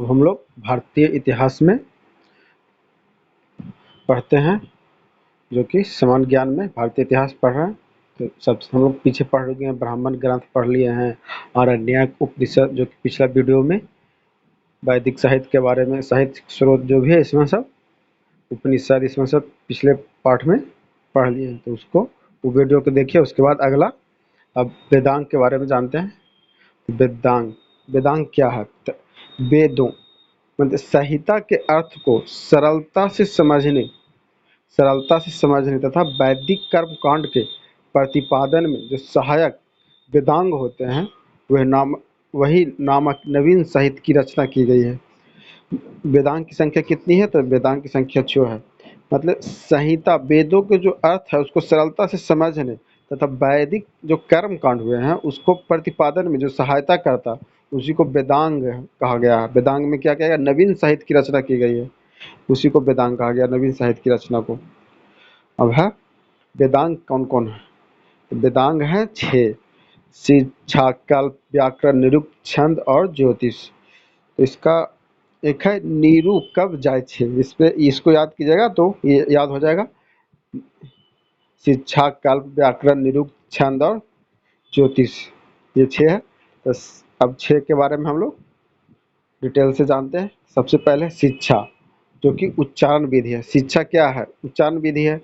हम लोग भारतीय इतिहास में पढ़ते हैं, जो कि सामान्य ज्ञान में भारतीय इतिहास पढ़ रहे हैं। तो सबसे हम लोग पीछे पढ़ गए हैं, ब्राह्मण ग्रंथ पढ़ लिए हैं, आरण्यक, उपनिषद, जो कि पिछला वीडियो में वैदिक साहित्य के बारे में, साहित्य स्रोत जो भी है इसमें सब, उपनिषद, इसमें सब पिछले पाठ में पढ़ लिए हैं। तो उसको वो वीडियो को देखिए। उसके बाद अगला अब वेदांग के बारे में जानते हैं। वेदांग वेदांग क्या है? वेदों मतलब संहिता के अर्थ को सरलता से समझने तथा वैदिक कर्म कांड के प्रतिपादन में जो सहायक वेदांग होते हैं, वही नामक नवीन साहित्य की रचना की गई है। वेदांग की संख्या कितनी है? तो वेदांग की संख्या 6 है। मतलब संहिता, वेदों के जो अर्थ है उसको सरलता से समझने तथा वैदिक जो कर्म कांड हुए हैं उसको प्रतिपादन में जो सहायता करता, उसी को वेदांग कहा गया है। वेदांग में क्या किया गया? नवीन साहित्य की रचना की गई है, उसी को वेदांग कहा गया, नवीन साहित्य की रचना को। अब है वेदांग कौन कौन है? तो वेदांग है 6: शिक्षा, कल्प, व्याकरण, निरुक्त, छंद और ज्योतिष। तो इसका एक है नीरू कब जाए छे, इस पे इसको याद कीजिएगा तो ये याद हो जाएगा। शिक्षा, कल्प, व्याकरण, निरुक्त, छंद और ज्योतिष, ये 6 है। तो अब 6 के बारे में हम लोग डिटेल से जानते हैं। सबसे पहले शिक्षा, जो कि उच्चारण विधि है। शिक्षा क्या है? उच्चारण विधि है।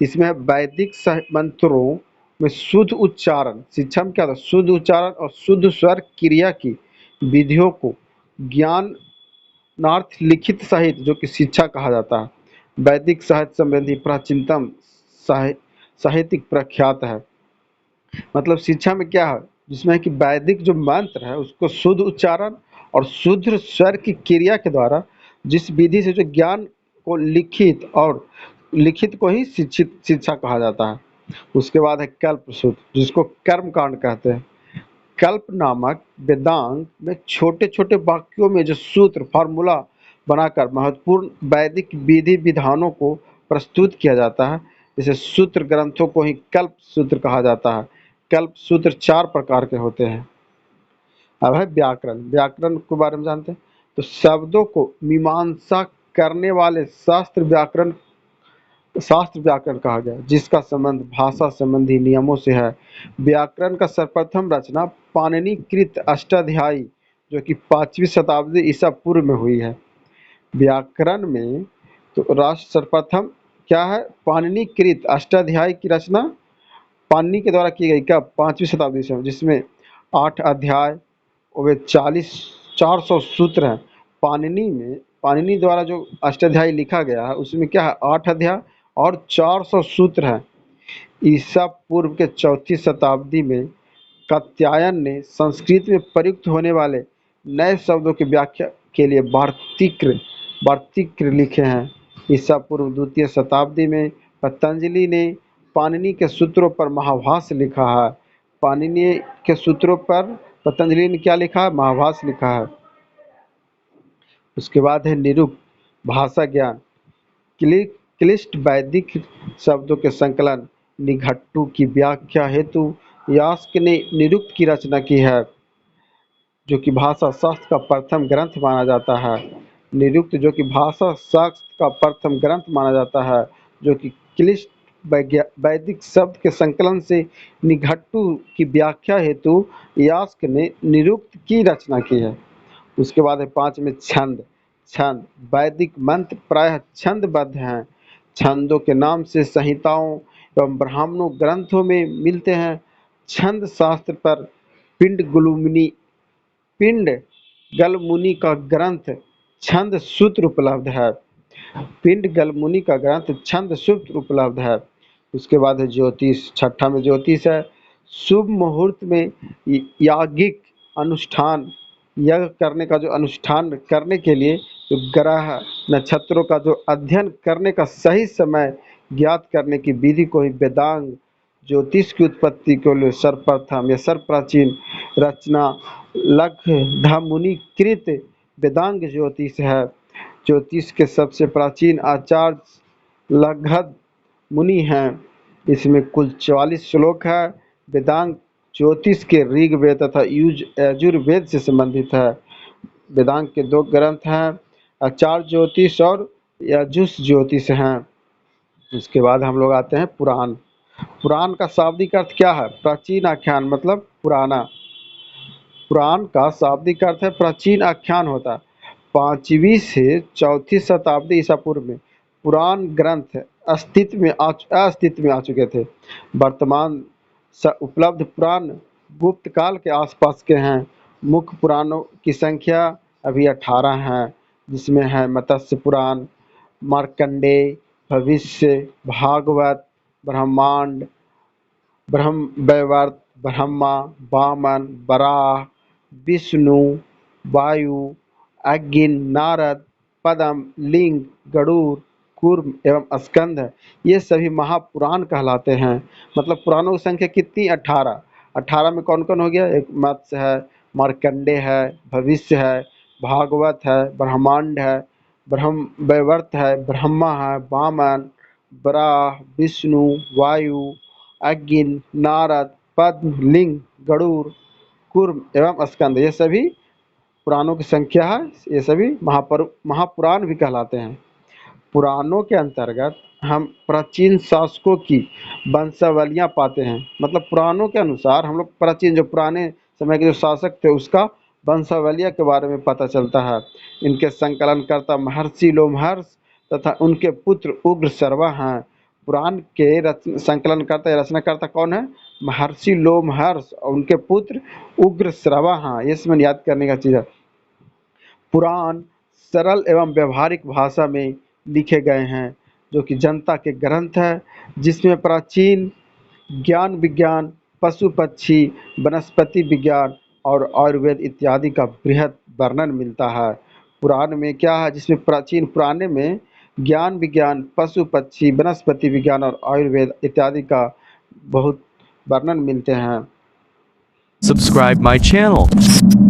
इसमें वैदिक मंत्रों में शुद्ध उच्चारण, शिक्षा में क्या था? शुद्ध उच्चारण और शुद्ध स्वर क्रिया की विधियों को ज्ञानार्थ लिखित साहित्य, जो कि शिक्षा कहा जाता है। वैदिक साहित्य संबंधी प्राचीनतम साहित्यिक प्रख्यात है। मतलब शिक्षा में क्या है? जिसमें कि वैदिक जो मंत्र है उसको शुद्ध उच्चारण और शुद्ध स्वर की क्रिया के द्वारा जिस विधि से जो ज्ञान को लिखित को ही शिक्षा कहा जाता है। उसके बाद है कल्प सूत्र, जिसको कर्म कांड कहते हैं। कल्प नामक वेदांग में छोटे छोटे वाक्यों में जो सूत्र, फार्मूला बनाकर महत्वपूर्ण वैदिक विधि विधानों को प्रस्तुत किया जाता है। जैसे सूत्र ग्रंथों को ही कल्प सूत्र कहा जाता है। कल्प सूत्र 4 प्रकार के होते हैं। अब है व्याकरण। व्याकरण के बारे में जानते हैं। तो शब्दों को मीमांसा करने वाले शास्त्र व्याकरण कहा गया, जिसका संबंध भाषा संबंधी नियमों से है। व्याकरण का सर्वप्रथम रचना पाणिनिकृत अष्टाध्यायी, जो कि 5वीं शताब्दी ईसा पूर्व में हुई है। व्याकरण में तो राष्ट्र सर्वप्रथम क्या है? पाणिनिकृत अष्टाध्यायी की रचना पाणिनि के द्वारा की गई, कब? 5वीं शताब्दी से, जिसमें 8 अध्याय वे 400 सूत्र हैं। पाणिनि द्वारा जो अष्टाध्यायी लिखा गया है उसमें क्या है? 8 अध्याय और 400 सूत्र हैं। ईसा पूर्व के 4वीं शताब्दी में कात्यायन ने संस्कृत में प्रयुक्त होने वाले नए शब्दों की व्याख्या के लिए वार्तिक लिखे हैं। ईसा पूर्व 2वीं शताब्दी में पतंजलि ने पाणिनि के सूत्रों पर महाभाष्य लिखा है। पाणिनि के सूत्रों पर पतंजलि ने क्या लिखा है? महाभाष्य लिखा है। उसके बाद है निरुक्त भाषा ज्ञान। क्लिष्ट वैदिक शब्दों के संकलन निघट्टू की व्याख्या हेतु यास्क ने निरुक्त की रचना की है, जो कि भाषा शास्त्र का प्रथम ग्रंथ माना जाता है। निरुक्त जो कि भाषा शास्त्र का प्रथम ग्रंथ माना जाता है, जो कि क्लिष्ट वैदिक शब्द के संकलन से निघट्टू की व्याख्या हेतु यास्क ने निरुक्त की रचना की है। उसके बाद है 5 में छंद। वैदिक मंत्र प्रायः छंदबद्ध हैं। छंदों के नाम से संहिताओं एवं ब्राह्मणों ग्रंथों में मिलते हैं। छंद शास्त्र पर पिंड गलमुनि का ग्रंथ छंद सूत्र उपलब्ध है। पिंड गलमुनि का ग्रंथ छंद सूत्र उपलब्ध है। उसके बाद है ज्योतिष। 6ठा में ज्योतिष है। शुभ मुहूर्त में याज्ञिक अनुष्ठान, यज्ञ करने का जो अनुष्ठान करने के लिए जो ग्रह नक्षत्रों का जो अध्ययन करने का सही समय ज्ञात करने की विधि को ही वेदांग, ज्योतिष की उत्पत्ति के लिए सर्वप्रथम या सर्वप्राचीन रचना लघुमुनि कृत वेदांग ज्योतिष है। ज्योतिष के सबसे प्राचीन आचार्य लघद मुनि हैं। इसमें कुल 44 श्लोक है। वेदांग ज्योतिष के ऋग्वेद तथा यजुर्वेद से संबंधित है। वेदांग के 2 ग्रंथ हैं, आचार्य ज्योतिष और यजुष ज्योतिष हैं। उसके बाद हम लोग आते हैं पुराण। पुराण का शाब्दिक अर्थ क्या है? प्राचीन आख्यान मतलब पुराना। पुराण का शाब्दिक अर्थ है प्राचीन आख्यान होता है। 5वीं से 4थी शताब्दी ईसा पूर्व में पुराण ग्रंथ अस्तित्व में आ चुके थे। वर्तमान उपलब्ध पुराण गुप्त काल के आसपास के हैं। मुख्य पुराणों की संख्या अभी 18 है, जिसमें है मत्स्य पुराण, मार्कंडेय, भविष्य, भागवत, ब्रह्मांड, ब्रह्मवैवर्त, ब्रह्मा, वामन, वराह, विष्णु, वायु, अग्नि, नारद, पद्म, लिंग, गरुड़, कूर्म एवं स्कंद है। ये सभी महापुराण कहलाते हैं। मतलब पुराणों की संख्या कितनी? 18। 18 में कौन कौन हो गया? एक मत्स्य है, मार्कंडेय है, भविष्य है, भागवत है, ब्रह्मांड है, ब्रह्मवैवर्त है, ब्रह्मा है, वामन, वराह, विष्णु, वायु, अग्नि, नारद, पद्म, लिंग, गरुड़, कूर्म एवं स्कंद। ये सभी पुराणों की संख्या है। ये सभी महापुराण भी कहलाते हैं। पुराणों के अंतर्गत हम प्राचीन शासकों की वंशावलियां पाते हैं। मतलब पुराणों के अनुसार हम लोग प्राचीन जो पुराने समय के जो शासक थे उसका वंशावलिया के बारे में पता चलता है। इनके संकलनकर्ता महर्षि लोमहर्ष तथा उनके पुत्र उग्रश्रवा हैं। पुराण के संकलनकर्ता या रचनाकर्ता कौन है? महर्षि लोमहर्ष और उनके पुत्र उग्रश्रवा हैं। ये इसमें याद करने का चीज़ है। पुराण सरल एवं व्यवहारिक भाषा में लिखे गए हैं, जो कि जनता के ग्रंथ हैं, जिसमें प्राचीन ज्ञान विज्ञान, पशु पक्षी, वनस्पति विज्ञान और आयुर्वेद इत्यादि का बृहद वर्णन मिलता है। पुराण में क्या है? जिसमें पुराने में ज्ञान विज्ञान, पशु पक्षी, वनस्पति विज्ञान और आयुर्वेद इत्यादि का बहुत वर्णन मिलते हैं। Subscribe my channel.